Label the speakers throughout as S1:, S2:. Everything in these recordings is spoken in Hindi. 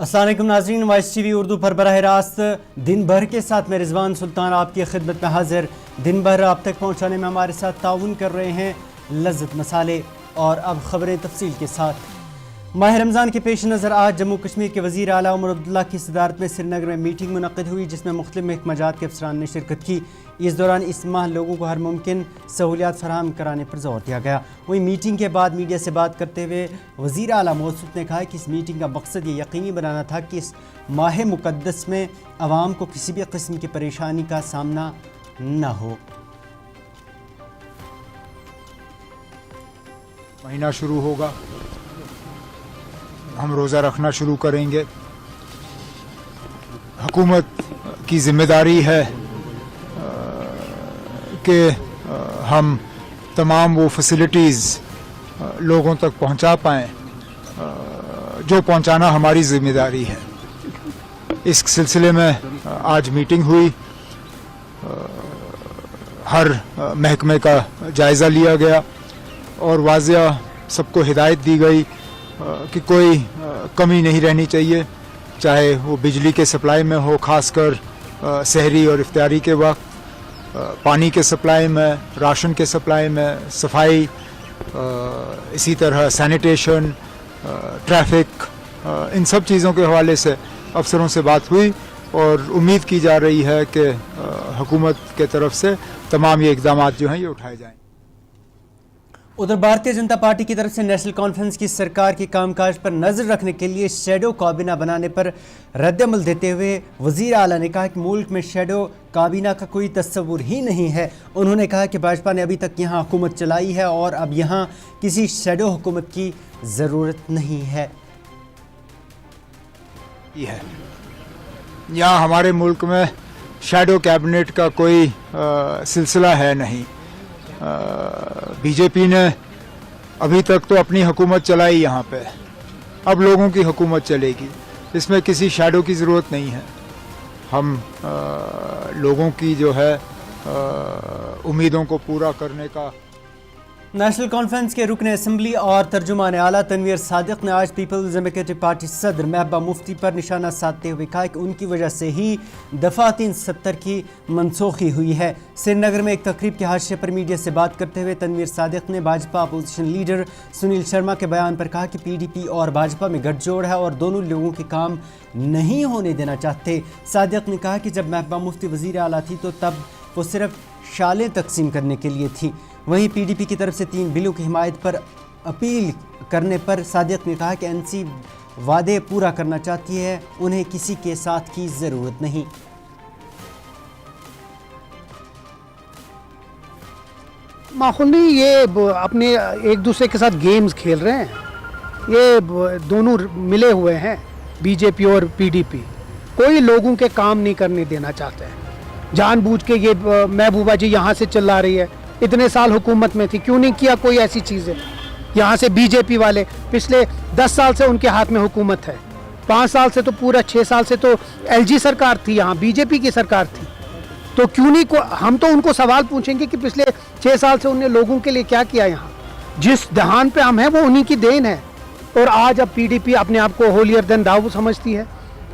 S1: अस्सलाम वालेकुम नाज़रीन, वाइस टीवी उर्दू पर बराह रास्त दिन भर के साथ में रिजवान सुल्तान आपकी खिदमत में हाजिर। दिन भर आप तक पहुँचाने में हमारे साथ ताउन कर रहे हैं लज़्ज़त मसाले। और अब ख़बरें तफसील के साथ। माह रमज़ान के पेश नज़र आज जम्मू कश्मीर के वज़ीर आला उमर अब्दुल्ला की सदारत में श्रीनगर में मीटिंग मुनक़्क़िद हुई, जिसमें मुख्तलिफ़ महकमाजात के अफसरान ने शिरकत की। इस दौरान इस माह लोगों को हर मुमकिन सहूलियात फराहम कराने पर जोर दिया गया। वहीं मीटिंग के बाद मीडिया से बात करते हुए वज़ीर आला मौसूफ ने कहा कि इस मीटिंग का मकसद ये यकीनी बनाना था कि इस माह मुक़द्दस में आवाम को किसी भी किस्म की परेशानी का सामना न हो।
S2: महीना शुरू होगा, हम रोज़ा रखना शुरू करेंगे। हुकूमत की ज़िम्मेदारी है कि हम तमाम वो फैसिलिटीज़ लोगों तक पहुंचा पाएँ जो पहुंचाना हमारी ज़िम्मेदारी है। इस सिलसिले में आज मीटिंग हुई, हर महकमे का जायज़ा लिया गया और वाज़िया सबको हिदायत दी गई कि कोई कमी नहीं रहनी चाहिए, चाहे वो बिजली के सप्लाई में हो, ख़ासकर सहरी और इफ्तारी के वक्त, पानी के सप्लाई में, राशन के सप्लाई में, सफाई, इसी तरह सैनिटेशन, ट्रैफिक, इन सब चीज़ों के हवाले से अफसरों से बात हुई और उम्मीद की जा रही है कि हुकूमत के तरफ से तमाम ये इक़दाम जो हैं ये उठाए जाएँ।
S1: उधर भारतीय जनता पार्टी की तरफ से नेशनल कॉन्फ्रेंस की सरकार के कामकाज पर नज़र रखने के लिए शैडो काबीना बनाने पर रद्दअमल देते हुए वज़ीर आला ने कहा कि मुल्क में शैडो काबीना का कोई तस्वुर ही नहीं है। उन्होंने कहा कि भाजपा ने अभी तक यहाँ हुकूमत चलाई है और अब यहाँ किसी शैडो हुकूमत की ज़रूरत नहीं है।
S2: यहाँ हमारे मुल्क में शैडो कैबिनेट का कोई सिलसिला है नहीं। बीजेपी ने अभी तक तो अपनी हुकूमत चलाई यहाँ पे, अब लोगों की हुकूमत चलेगी, इसमें किसी शैडो की ज़रूरत नहीं है। हम लोगों की जो है उम्मीदों को पूरा करने का।
S1: नेशनल कॉन्फ्रेंस के रुकन असम्बली और तर्जुमान आला तनवीर सादिक ने आज पीपल्स डेमोक्रेटिक पार्टी सदर महबूबा मुफ्ती पर निशाना साधते हुए कहा कि उनकी वजह से ही दफ़ा 370 की मनसूखी हुई है। श्रीनगर में एक तकरीब के हाशिए पर मीडिया से बात करते हुए तनवीर सादिक ने भाजपा अपोजिशन लीडर सुनील शर्मा के बयान पर कहा कि PDP और भाजपा में गठजोड़ है और दोनों लोगों के काम नहीं होने देना चाहते। सादिक ने कहा कि जब महबूबा मुफ्ती वज़ीर आला थी तो तब वो सिर्फ शालें तकसीम करने के लिए थी। वहीं PDP की तरफ से 3 बिलों की हिमायत पर अपील करने पर सादिक ने कहा कि NC वादे पूरा करना चाहती है, उन्हें किसी के साथ की ज़रूरत नहीं।
S3: माहौल नहीं, ये अपने एक दूसरे के साथ गेम्स खेल रहे हैं। ये दोनों मिले हुए हैं, BJP और PDP। कोई लोगों के काम नहीं करने देना चाहते हैं। जानबूझ के ये महबूबा जी यहाँ से चिल्ला रही है, इतने साल हुकूमत में थी, क्यों नहीं किया कोई ऐसी चीज़ें। यहाँ से BJP वाले पिछले 10 साल से उनके हाथ में हुकूमत है, 5 साल से तो पूरा 6 साल से तो LG सरकार थी, यहाँ BJP की सरकार थी। तो क्यों नहीं हम तो उनको सवाल पूछेंगे कि पिछले 6 साल से उन्होंने लोगों के लिए क्या किया। यहाँ जिस दहान पे हम हैं वो उन्हीं की देन है। और आज अब PDP अपने आप को होलियर देन दाऊ समझती है,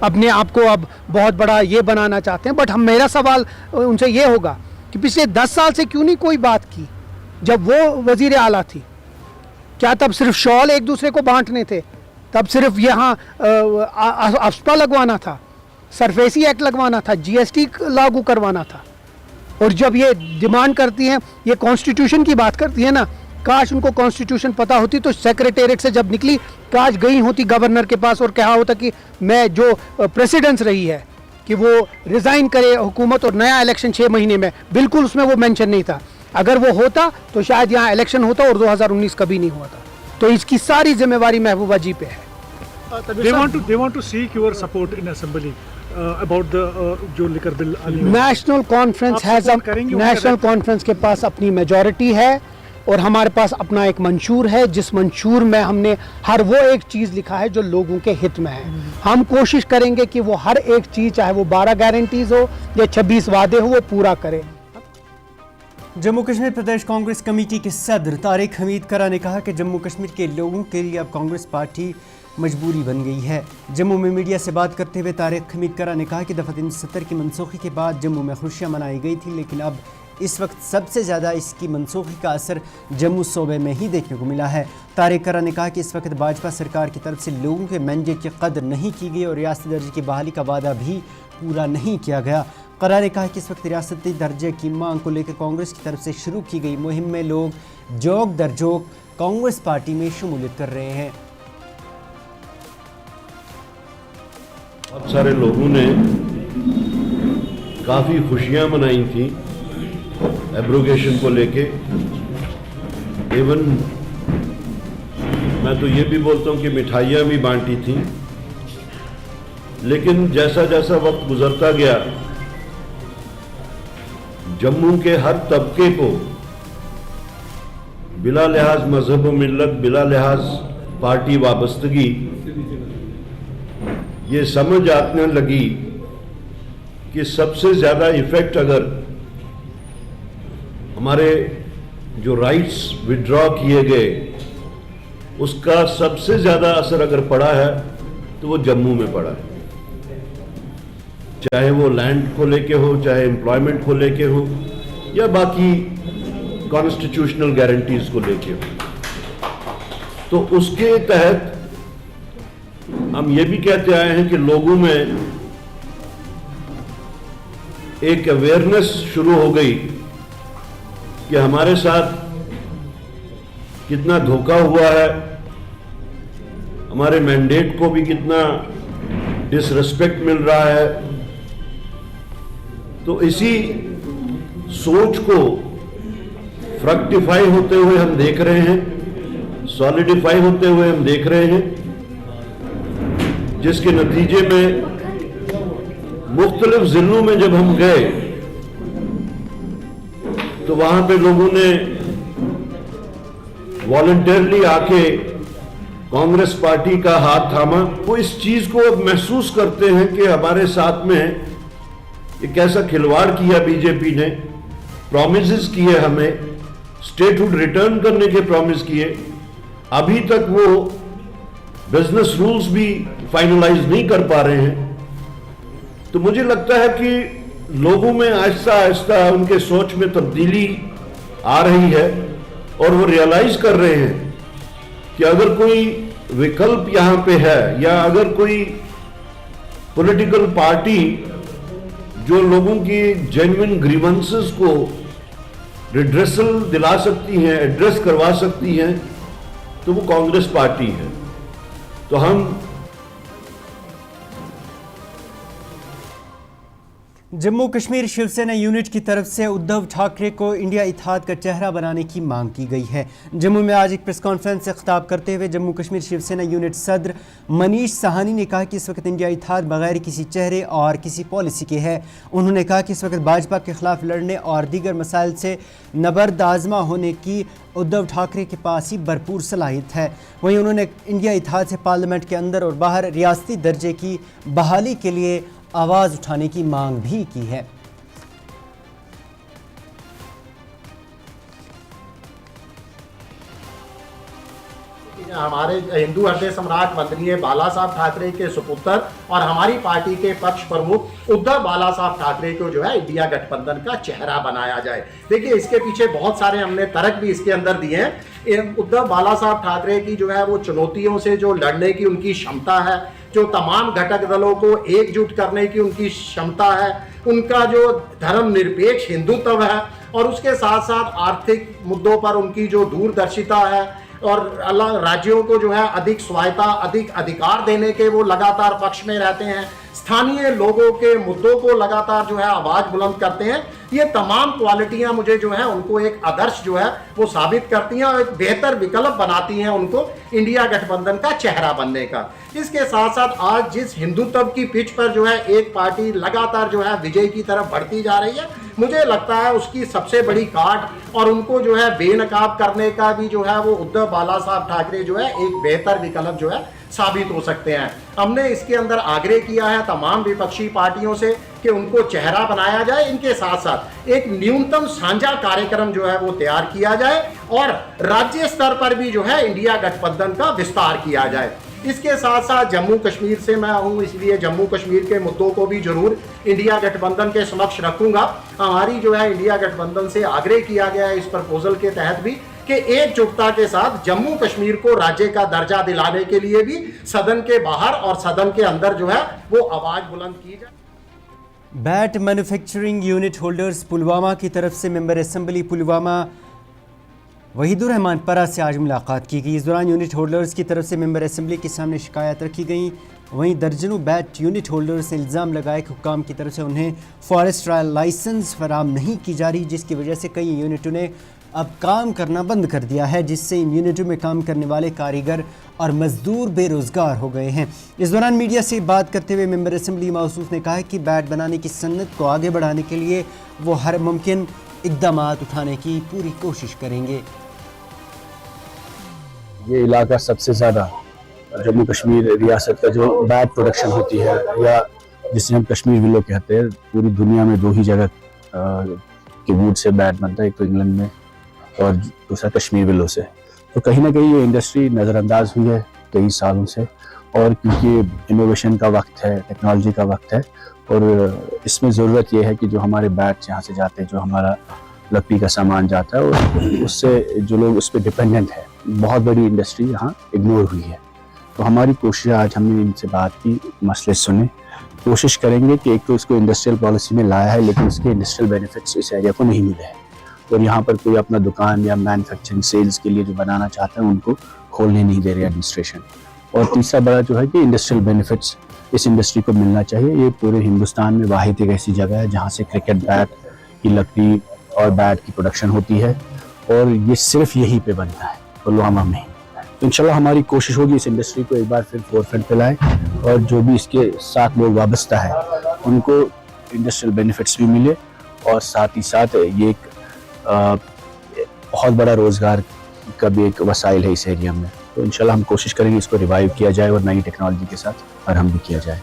S3: अपने आप को अब बहुत बड़ा ये बनाना चाहते हैं। बट मेरा सवाल उनसे ये होगा कि पिछले 10 साल से क्यों नहीं कोई बात की। जब वो वज़ीर आला थी, क्या तब सिर्फ शॉल एक दूसरे को बांटने थे? तब सिर्फ यहाँ अफ्स्पा लगवाना था, सरफेसी एक्ट लगवाना था, GST लागू करवाना था। और जब ये डिमांड करती हैं, ये कॉन्स्टिट्यूशन की बात करती है ना, काश उनको कॉन्स्टिट्यूशन पता होती तो सेक्रेटेरिएट से जब निकली, काश गई होती गवर्नर के पास और कहा होता कि मैं जो प्रेसिडेंस रही है कि वो रिज़ाइन करे हुकूमत और नया इलेक्शन 6 महीने में। बिल्कुल उसमें वो मेंशन नहीं था। अगर वो होता तो शायद यहाँ इलेक्शन होता और 2019 कभी नहीं हुआ था। तो इसकी सारी जिम्मेवारी महबूबा जी पे है।
S4: They want to seek your support in assembly about the जो लिकर बिल।
S3: नेशनल कॉन्फ्रेंस के पास अपनी मेजॉरिटी है और हमारे पास अपना एक मंशूर है, जिस मंशूर में हमने हर वो एक चीज़ लिखा है जो लोगों के हित में है। हम कोशिश करेंगे कि वो हर एक चीज़, चाहे वो 12 गारंटीज़ हो या 26 वादे हो, वो पूरा करें।
S1: जम्मू कश्मीर प्रदेश कांग्रेस कमेटी के सदर तारिक हमीद करा ने कहा कि जम्मू कश्मीर के लोगों के लिए अब कांग्रेस पार्टी मजबूरी बन गई है। जम्मू में मीडिया से बात करते हुए तारिक हमीद करा ने कहा कि दफ़ा 370 की मनसूखी के बाद जम्मू में खुशियाँ मनाई गई थी, लेकिन अब इस वक्त सबसे ज़्यादा इसकी मनसूखी का असर जम्मू सूबे में ही देखने को मिला है। तारिक करा ने कहा कि इस वक्त भाजपा सरकार की तरफ से लोगों के मैंडेट की कदर नहीं की गई और रियासती दर्जे की बहाली का वादा भी पूरा नहीं किया गया। करा ने कहा कि इस वक्त रियासती दर्जे की मांग को लेकर कांग्रेस की तरफ से शुरू की गई मुहिम में लोग जोक दर जोक कांग्रेस पार्टी में शमूलियत कर रहे हैं।
S5: बहुत सारे लोगों ने काफ़ी खुशियां मनाई थी एब्रोगेशन को लेके। इवन मैं तो ये भी बोलता हूँ कि मिठाइयाँ भी बांटी थी, लेकिन जैसा जैसा वक्त गुजरता गया जम्मू के हर तबके को बिला लिहाज मजहब व मिल्लत, बिला लिहाज पार्टी वाबस्तगी, ये समझ आने लगी कि सबसे ज़्यादा इफेक्ट अगर हमारे जो राइट्स विड्रॉ किए गए उसका सबसे ज़्यादा असर अगर पड़ा है तो वो जम्मू में पड़ा है। चाहे वो लैंड को लेके हो, चाहे एम्प्लॉयमेंट को लेके हो, या बाकी कॉन्स्टिट्यूशनल गारंटीज को लेके हो। तो उसके तहत हम ये भी कहते आए हैं कि लोगों में एक अवेयरनेस शुरू हो गई कि हमारे साथ कितना धोखा हुआ है, हमारे मैंडेट को भी कितना डिसरिस्पेक्ट मिल रहा है। तो इसी सोच को फ्रक्टिफाई होते हुए हम देख रहे हैं, सॉलिडिफाई होते हुए हम देख रहे हैं, जिसके नतीजे में मुख्तलिफ जिलों में जब हम गए तो वहां पे लोगों ने वॉलंटियरली आके कांग्रेस पार्टी का हाथ थामा। वो इस चीज को अब महसूस करते हैं कि हमारे साथ में एक ऐसा खिलवाड़ किया बीजेपी ने, प्रॉमिसेस किए हमें, स्टेटहुड रिटर्न करने के प्रॉमिस किए, अभी तक वो बिजनेस रूल्स भी फाइनलाइज नहीं कर पा रहे हैं। तो मुझे लगता है कि लोगों में आहिस्ता आहिस्ता उनके सोच में तब्दीली आ रही है और वो रियलाइज कर रहे हैं कि अगर कोई विकल्प यहाँ पे है, या अगर कोई पॉलिटिकल पार्टी जो लोगों की जेन्युइन ग्रीवेंसेस को रिड्रेसल दिला सकती हैं, एड्रेस करवा सकती हैं, तो वो कांग्रेस पार्टी है। तो हम
S1: जम्मू कश्मीर शिवसेना यूनिट की तरफ से उद्धव ठाकरे को इंडिया इत्तेहाद का चेहरा बनाने की मांग की गई है। जम्मू में आज एक प्रेस कॉन्फ्रेंस से खिताब करते हुए जम्मू कश्मीर शिवसेना यूनिट सदर मनीष साहनी ने कहा कि इस वक्त इंडिया इत्तेहाद बगैर किसी चेहरे और किसी पॉलिसी के है। उन्होंने कहा कि इस वक्त भाजपा के खिलाफ लड़ने और दीगर मसाइल से नबर्द आज़मा होने की उद्धव ठाकरे के पास ही भरपूर सलाहियत है। वहीं उन्होंने इंडिया इत्तेहाद से पार्लियामेंट के अंदर और बाहर रियासती दर्जे की बहाली के लिए आवाज़ उठाने की मांग भी की है।
S6: हमारे हिंदू हृदय सम्राट वंदनीय बाला साहब ठाकरे के सुपुत्र और हमारी पार्टी के पक्ष प्रमुख उद्धव बाला साहब ठाकरे को जो है इंडिया गठबंधन का चेहरा बनाया जाए। देखिए, इसके पीछे बहुत सारे हमने तर्क भी इसके अंदर दिए हैं। उद्धव बाला साहब ठाकरे की जो है वो चुनौतियों से जो लड़ने की उनकी क्षमता है, जो तमाम घटक दलों को एकजुट करने की उनकी क्षमता है, उनका जो धर्मनिरपेक्ष हिंदुत्व है और उसके साथ साथ आर्थिक मुद्दों पर उनकी जो दूरदर्शिता है और अलग राज्यों को जो है अधिक स्वायत्ता, अधिक अधिकार देने के वो लगातार पक्ष में रहते हैं, स्थानीय लोगों के मुद्दों को लगातार जो है आवाज बुलंद करते हैं। ये तमाम क्वालिटियां मुझे जो है उनको एक आदर्श जो है वो साबित करती हैं और एक बेहतर विकल्प बनाती हैं उनको इंडिया गठबंधन का चेहरा बनने का। इसके साथ साथ आज जिस हिंदुत्व की पिच पर जो है एक पार्टी लगातार जो है विजय की तरफ बढ़ती जा रही है, मुझे लगता है उसकी सबसे बड़ी काट और उनको जो है बेनकाब करने का भी जो है वो उद्धव बाला साहब ठाकरे जो है एक बेहतर विकल्प जो है साबित हो सकते हैं। हमने इसके अंदर आग्रह किया है तमाम विपक्षी पार्टियों से कि उनको चेहरा बनाया जाए। इनके साथ साथ एक न्यूनतम साझा कार्यक्रम जो है वो तैयार किया जाए और राज्य स्तर पर भी जो है इंडिया गठबंधन का विस्तार किया जाए। इसके साथ साथ जम्मू कश्मीर से मैं हूं, इसलिए जम्मू कश्मीर के मुद्दों को भी जरूर इंडिया गठबंधन के समक्ष रखूंगा। हमारी जो है इंडिया गठबंधन से आग्रह किया गया है इस प्रपोजल के तहत भी कि एकजुटता के साथ जम्मू कश्मीर को राज्य का दर्जा दिलाने के लिए भी सदन के बाहर और सदन के अंदर जो है वो आवाज बुलंद की जाए।
S1: Bat manufacturing unit holders Pulwama की तरफ से मेंबर असेंबली पुलवामा वहीदुर रहमान परा से आज मुलाकात की गई। इस दौरान यूनिट होल्डर्स की तरफ से मेंबर असेंबली के सामने शिकायत रखी गई। वहीं दर्जनों बैट यूनिट होल्डर्स ने इल्ज़ाम लगाया कि हुक्काम की तरफ से उन्हें फॉरेस्ट ट्रायल लाइसेंस फराम नहीं की जा रही, जिसकी वजह से कई यूनिटों ने अब काम करना बंद कर दिया है, जिससे इन यूनिटों में काम करने वाले कारीगर और मजदूर बेरोज़गार हो गए हैं। इस दौरान मीडिया से बात करते हुए मेंबर असेंबली मौसूफ ने कहा कि बैट बनाने की सन्नत को आगे बढ़ाने के लिए वो हर मुमकिन इक़दाम उठाने की पूरी कोशिश करेंगे।
S7: ये इलाका सबसे ज़्यादा जम्मू कश्मीर रियासत का जो बैट प्रोडक्शन होती है या जिसे हम कश्मीर विलो कहते हैं, पूरी दुनिया में दो ही जगह के वुड से बैट बनता है, एक तो इंग्लैंड में और दूसरा कश्मीर विलो से। तो कहीं ना कहीं ये इंडस्ट्री नज़रअंदाज हुई है कई सालों से, और क्योंकि इनोवेशन का वक्त है, टेक्नोलॉजी का वक्त है, और इसमें ज़रूरत ये है कि जो हमारे बैट यहाँ से जाते हैं, जो हमारा लकड़ी का सामान जाता है, और उससे जो लोग उस पर डिपेंडेंट है, बहुत बड़ी इंडस्ट्री यहाँ इग्नोर हुई है। तो हमारी कोशिश, आज हमने इनसे बात की, मसले सुने, कोशिश करेंगे कि एक तो इसको इंडस्ट्रियल पॉलिसी में लाया है, लेकिन इसके इंडस्ट्रियल बेनिफिट्स इस एरिया को नहीं मिले हैं, और यहाँ पर कोई अपना दुकान या मैन्युफैक्चरिंग सेल्स के लिए जो बनाना चाहते हैं उनको खोलने नहीं दे रही एडमिनिस्ट्रेशन। और तीसरा बड़ा जो है कि इंडस्ट्रियल बेनिफिट्स इस इंडस्ट्री को मिलना चाहिए। ये पूरे हिंदुस्तान में वाहिद एक ऐसी जगह है जहाँ से क्रिकेट बैट की लकड़ी और बैट की प्रोडक्शन होती है, और ये सिर्फ यहीं पे बनता है, पुलवामा में। तो इंशाल्लाह हमारी कोशिश होगी इस इंडस्ट्री को एक बार फिर फोरफ्रंट पे लाएं, और जो भी इसके साथ लोग वाबस्ता है उनको इंडस्ट्रियल बेनिफिट्स भी मिले, और साथ ही साथ ये एक बहुत बड़ा रोज़गार का भी एक वसाइल है इस एरिया में। तो इंशाल्लाह हम कोशिश करेंगे इसको रिवाइव किया जाए और नई टेक्नोलॉजी के साथ आरंभ भी किया जाए।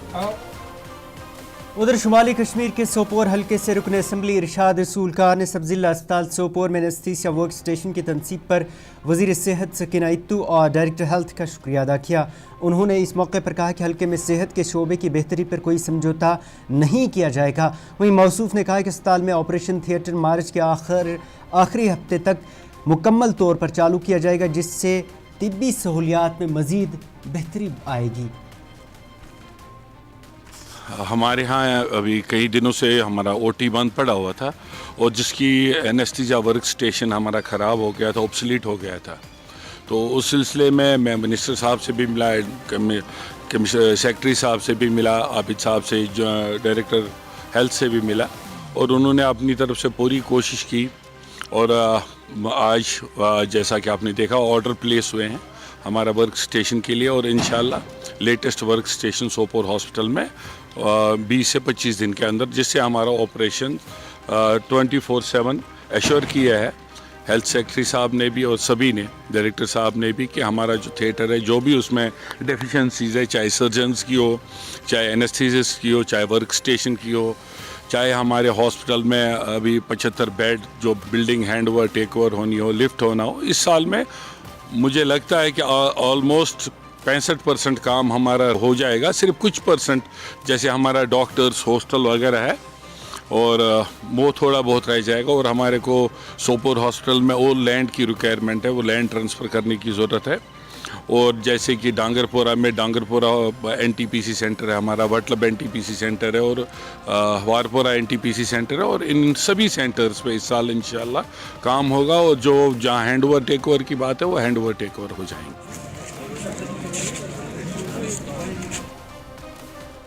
S1: उधर शुमाली कश्मीर के सोपोर हल्के से रुकन असम्बली इरशाद रसूल खान ने सब जिला अस्पताल सोपोर में एनेस्थीसिया वर्क स्टेशन की तनसीब पर वज़ीर सेहत सकीना इत्तू और डायरेक्टर हेल्थ का शुक्रिया अदा किया। उन्होंने इस मौके पर कहा कि हल्के में सेहत के शोबे की बेहतरी पर कोई समझौता नहीं किया जाएगा। वहीं मौसूफ ने कहा कि अस्पताल में ऑपरेशन थिएटर मार्च के आखिरी हफ्ते तक मुकम्मल तौर पर चालू किया जाएगा, जिससे तिब्बी सहूलियात में मज़ीद बेहतरी आएगी।
S8: हमारे यहाँ अभी कई दिनों से हमारा ओटी बंद पड़ा हुआ था, और जिसकी एनेस्थीसिया वर्क स्टेशन हमारा ख़राब हो गया था, ऑब्सलीट हो गया था। तो उस सिलसिले में मैं मिनिस्टर साहब से भी मिला, सेक्रेटरी साहब से भी मिला, आबिद साहब से, डायरेक्टर हेल्थ से भी मिला, और उन्होंने अपनी तरफ से पूरी कोशिश की। और आज जैसा कि आपने देखा ऑर्डर प्लेस हुए हैं हमारा वर्क स्टेशन के लिए, और इंशाल्लाह latest work station Sopore hospital में 20 से 25 दिन के अंदर, जिससे हमारा ऑपरेशन 24/7 एश्योर किया है हेल्थ सेक्रेटरी साहब ने भी और सभी ने, डायरेक्टर साहब ने भी, कि हमारा जो थिएटर है जो भी उसमें डेफिशिएंसीज है, चाहे सर्जन्स की हो, चाहे एनेस्थीसिस्ट की हो, चाहे वर्क स्टेशन की हो, चाहे हमारे हॉस्पिटल में अभी 75 बेड जो building hand over take over होनी हो, लिफ्ट होना हो, इस साल में मुझे लगता है कि ऑलमोस्ट 65% काम हमारा हो जाएगा। सिर्फ कुछ परसेंट जैसे हमारा डॉक्टर्स हॉस्टल वगैरह है, और वो थोड़ा बहुत रह जाएगा। और हमारे को सोपोर हॉस्पिटल में और लैंड की रिक्वायरमेंट है, वो लैंड ट्रांसफ़र करने की ज़रूरत है। और जैसे कि डांगरपुरा में डांगरपुरा एनटीपीसी सेंटर है हमारा, वटलब एनटीपीसी सेंटर है, और वारपुरा एनटीपीसी सेंटर है, और इन सभी सेंटर्स पे इस साल इंशाल्लाह काम होगा। और जो जहाँ हैंड ओवर टेक ओवर की बात है वो हैंड ओवर टेक ओवर हो जाएंगे।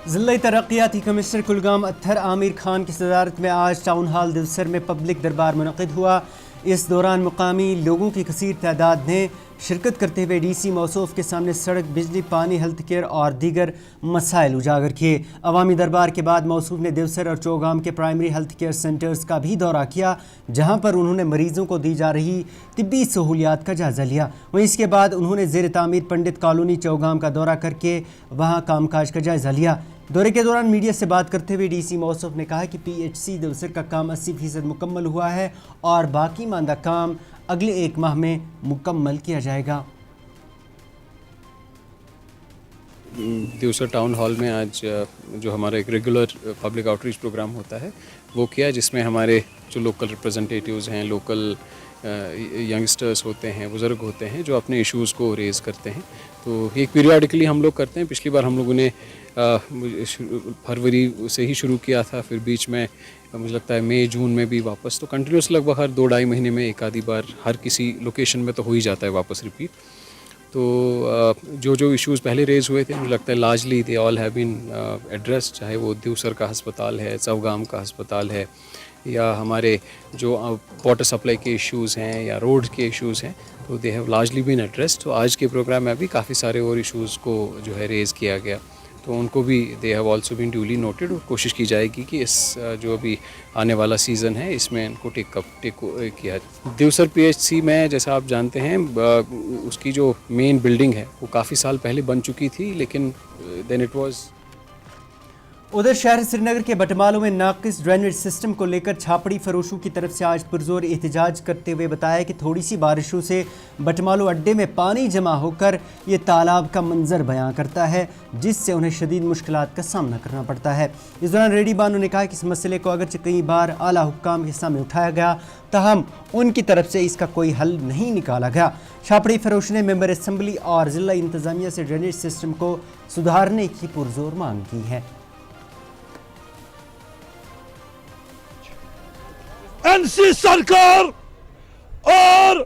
S1: ज़िला तरक्याती कमिश्नर कुलगाम अत्थर आमिर खान की सदारत में आज टाउन हाल दिवसर में पब्लिक दरबार मुनक़िद हुआ। इस दौरान मुकामी लोगों की कसीर तादाद ने शिरकत करते हुए डीसी मौसूफ के सामने सड़क, बिजली, पानी, हेल्थ केयर और दीगर मसाइल उजागर किए। अवामी दरबार के बाद मौसूफ ने दिवसर और चौगाम के प्राइमरी हेल्थ केयर सेंटर्स का भी दौरा किया, जहां पर उन्होंने मरीजों को दी जा रही तिब्बी सहूलियात का जायज़ा लिया। वहीं इसके बाद उन्होंने ज़ेर तामीर पंडित कॉलोनी चौगाम का दौरा करके वहां कामकाज का जायज़ा लिया। दौरे के दौरान मीडिया से बात करते हुए डीसी मौसूफ ने कहा कि PHC देवसर का काम 80% मुकम्मल हुआ है और बाकी मांदा काम अगले 1 माह में मुकम्मल किया जाएगा।
S9: देवसर टाउन हॉल में आज जो हमारा एक रेगुलर पब्लिक आउटरीच प्रोग्राम होता है वो किया, जिसमें हमारे जो लोकल रिप्रेजेंटेटिव्स हैं, लोकल यंगस्टर्स होते हैं, बुज़ुर्ग होते हैं जो अपने इश्यूज़ को रेज़ करते हैं। तो एक पीरियडिकली हम लोग करते हैं। पिछली बार हम लोगों ने फरवरी से ही शुरू किया था, फिर बीच में मुझे लगता है मई जून में भी वापस, तो कंटिन्यूस लगभग हर 2-2.5 महीने में एक आधी बार हर किसी लोकेशन में तो हो ही जाता है वापस रिपीट। तो जो इश्यूज़ पहले रेज़ हुए थे मुझे लगता है largely they all have been addressed, चाहे वो देवसर का अस्पताल है, चौगाम का अस्पताल है, या हमारे जो वाटर सप्लाई के इश्यूज़ हैं या रोड के इश्यूज़ हैं, तो they have largely been addressed. तो आज के प्रोग्राम में भी काफ़ी सारे और इश्यूज़ को जो है रेज़ किया गया, तो उनको भी they have also been duly noted, और कोशिश की जाएगी कि इस जो अभी आने वाला सीज़न है इसमें इनको टेक किया जाए। देवसर PHC में जैसा आप जानते हैं उसकी जो मेन बिल्डिंग है वो काफ़ी साल पहले बन चुकी थी, लेकिन देन इट वाज।
S1: उधर शहर श्रीनगर के बटमालों में नाकिस ड्रेनेज सिस्टम को लेकर छापड़ी फरोशों की तरफ से आज पुरजोर एहतजाज करते हुए बताया कि थोड़ी सी बारिशों से बटमालो अड्डे में पानी जमा होकर ये तालाब का मंजर बयां करता है, जिससे उन्हें शदीद मुश्किलात का सामना करना पड़ता है। इस दौरान रेडी बानो ने कहा कि इस मसले को अगरचे कई बार आला हुक्काम के सामने उठाया गया, ताहम उनकी तरफ से इसका कोई हल नहीं निकाला गया। छापड़ी फरोश ने मेंबर असम्बली और ज़िला इंतज़ामिया से ड्रेनेज सिस्टम को सुधारने की पुरजोर मांग की है।
S10: NC सरकार और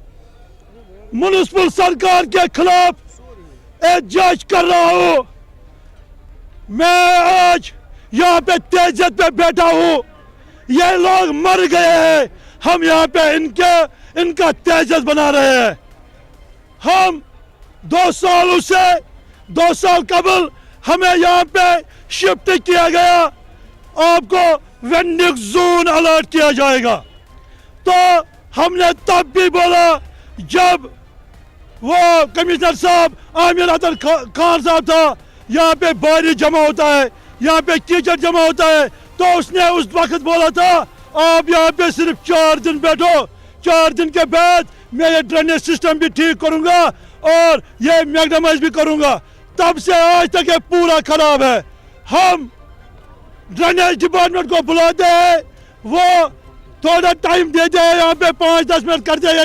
S10: म्युनिसिपल सरकार के खिलाफ एहतजाज कर रहा हूं। मैं आज यहाँ पे तेजत पे बैठा हूं, ये लोग मर गए हैं, हम यहाँ पे इनका तेजत बना रहे हैं। हम 2 साल कबल हमें यहाँ पे शिफ्ट किया गया, आपको वेंडिंग जोन अलर्ट किया जाएगा। तो हमने तब भी बोला जब वो कमिश्नर साहब आमिर अतर खान साहब था, यहाँ पे बारिश जमा होता है, यहाँ पे कीचड़ जमा होता है, तो उसने उस वक्त बोला था आप यहाँ पे सिर्फ 4 दिन बैठो, 4 दिन के बाद मैं ये ड्रेनेज सिस्टम भी ठीक करूंगा और ये मैग्नेमाइज भी करूंगा। तब से आज तक ये पूरा खराब है। हम ड्रेनेज डिपार्टमेंट को बुलाते हैं, वो थोड़ा टाइम देते हैं, यहाँ पे 5-10 मिनट करते हैं।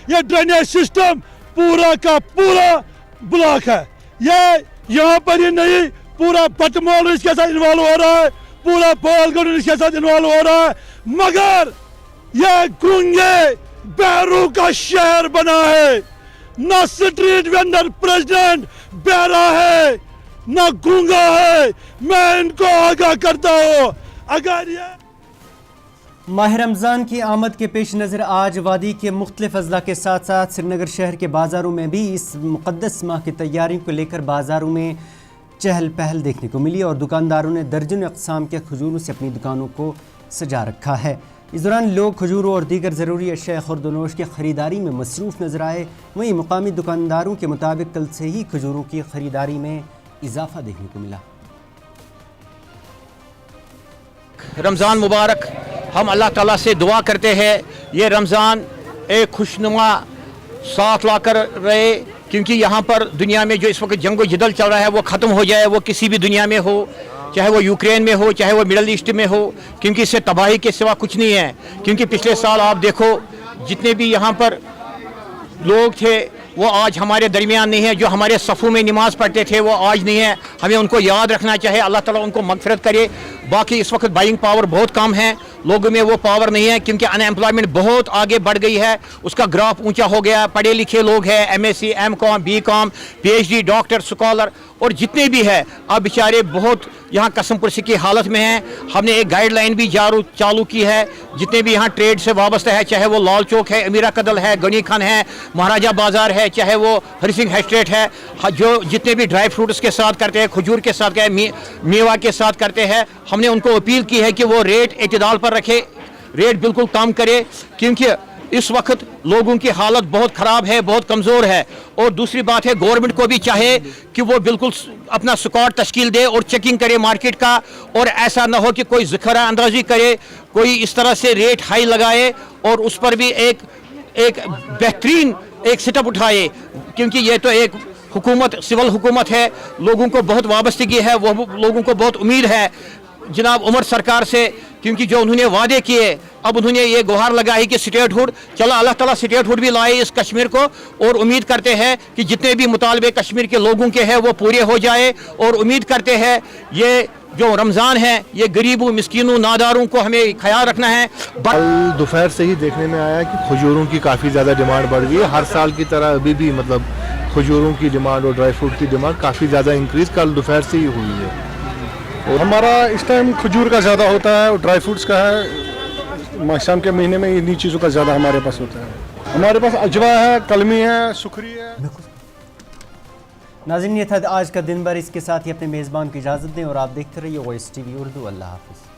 S10: ये ड्रेनेज सिस्टम पूरा का पूरा ब्लॉक है। ये यहाँ पर ही नहीं, पूरा बटमोल इसके साथ इन्वॉल्व हो रहा है, पूरा पालगढ़ इसके साथ इन्वॉल्व हो रहा है। मगर ये गूंगे बहरू का शहर बना है, ना स्ट्रीट वेंडर प्रेसिडेंट बहरा है, ना गूंगा है। मैं इनको आगाह करता हूँ, अगर ये
S1: माह रमज़ान की आमद के पेश नज़र आज वादी के मुख्तलिफ अजला के साथ साथ श्रीनगर शहर के बाज़ारों में भी इस मुक़द्दस माह की तैयारियों को लेकर बाज़ारों में चहल पहल देखने को मिली और दुकानदारों ने दर्जनों अक़साम के खजूरों से अपनी दुकानों को सजा रखा है। इस दौरान लोग खजूरों और दीगर ज़रूरी अशिया खुर्दनोश की ख़रीदारी में मसरूफ़ नज़र आए। वहीं मुकामी दुकानदारों के मुताबिक कल से ही खजूरों की ख़रीदारी में इजाफा देखने को मिला।
S11: रमज़ान मुबारक। हम अल्लाह ताला से दुआ करते हैं ये रमज़ान एक खुशनुमा साथ ला कर रहे, क्योंकि यहाँ पर दुनिया में जो इस वक्त जंग जदल चल रहा है वो ख़त्म हो जाए, वो किसी भी दुनिया में हो, चाहे वो यूक्रेन में हो, चाहे वो मिडल ईस्ट में हो, क्योंकि इससे तबाही के सिवा कुछ नहीं है। क्योंकि पिछले साल आप देखो जितने भी यहाँ पर लोग थे वो आज हमारे दरमियान नहीं है, जो हमारे सफ़ों में नमाज पढ़ते थे वो आज नहीं है। हमें उनको याद रखना चाहिए, अल्लाह ताला उनको मगफिरत करे। बाकी इस वक्त बाइंग पावर बहुत कम है, लोगों में वो पावर नहीं है, क्योंकि अनएम्प्लॉयमेंट बहुत आगे बढ़ गई है, उसका ग्राफ ऊंचा हो गया। पढ़े लिखे लोग हैं, MSc, M.Com, B.Com, PhD, doctor, scholar और जितने भी है अब बेचारे बहुत यहाँ कसम पुरसी की हालत में हैं। हमने एक गाइडलाइन भी चालू की है, जितने भी यहाँ ट्रेड से वाबस्ता है, चाहे वो लाल चौक है, अमीरा कदल है, गनी खान है, महाराजा बाजार है, चाहे वो हरि सिंह एस्टेट है, जो जितने भी ड्राई फ्रूट्स के साथ करते हैं, खजूर के साथ मेवा के साथ करते हैं, हमने उनको अपील की है कि वो रेट एतदाल पर रखे, रेट बिल्कुल कम करे। क्योंकि इस वक्त लोगों की हालत बहुत ख़राब है, बहुत कमज़ोर है। और दूसरी बात है, गवर्नमेंट को भी चाहे कि वो बिल्कुल अपना स्क्वाड तश्कील दे और चेकिंग करे मार्केट का, और ऐसा ना हो कि कोई ज़ख़ीरा अंदाज़ी करे, कोई इस तरह से रेट हाई लगाए और उस पर भी एक बेहतरीन एक सेटअप उठाए, क्योंकि ये तो एक हुकूमत, सिविल हुकूमत है, लोगों को बहुत वाबस्तगी है, वो लोगों को बहुत उम्मीद है जनाब उमर सरकार से, क्योंकि जो उन्होंने वादे किए, अब उन्होंने ये गुहार लगाई कि स्टेटहुड, चलो अल्लाह ताला स्टेटहुड भी लाए इस कश्मीर को, और उम्मीद करते हैं कि जितने भी मुतालबे कश्मीर के लोगों के हैं वो पूरे हो जाए, और उम्मीद करते हैं ये जो रमज़ान है ये गरीबों, मिस्कीनों, नादारों को हमें ख्याल रखना है।
S12: कल दोपहर से ही देखने में आया कि खजूरों की काफ़ी ज़्यादा डिमांड बढ़ गई है। हर साल की तरह अभी भी मतलब खजूरों की डिमांड और ड्राई फ्रूट की डिमांड काफ़ी ज़्यादा इंक्रीज़ कल दोपहर से ही हुई है।
S10: और हमारा इस टाइम खजूर का ज़्यादा होता है और ड्राई फ्रूट्स का है। शाम के महीने में इन्हीं चीज़ों का ज़्यादा हमारे पास होता है। हमारे पास अजवा है, कलमी है, सुखरी है।
S1: नाज़रीन, ये था आज का दिन भर। इसके साथ ही अपने मेज़बान की इजाज़त दें और आप देखते रहिए वॉइस TV उर्दू। अल्लाह हाफ़िज़।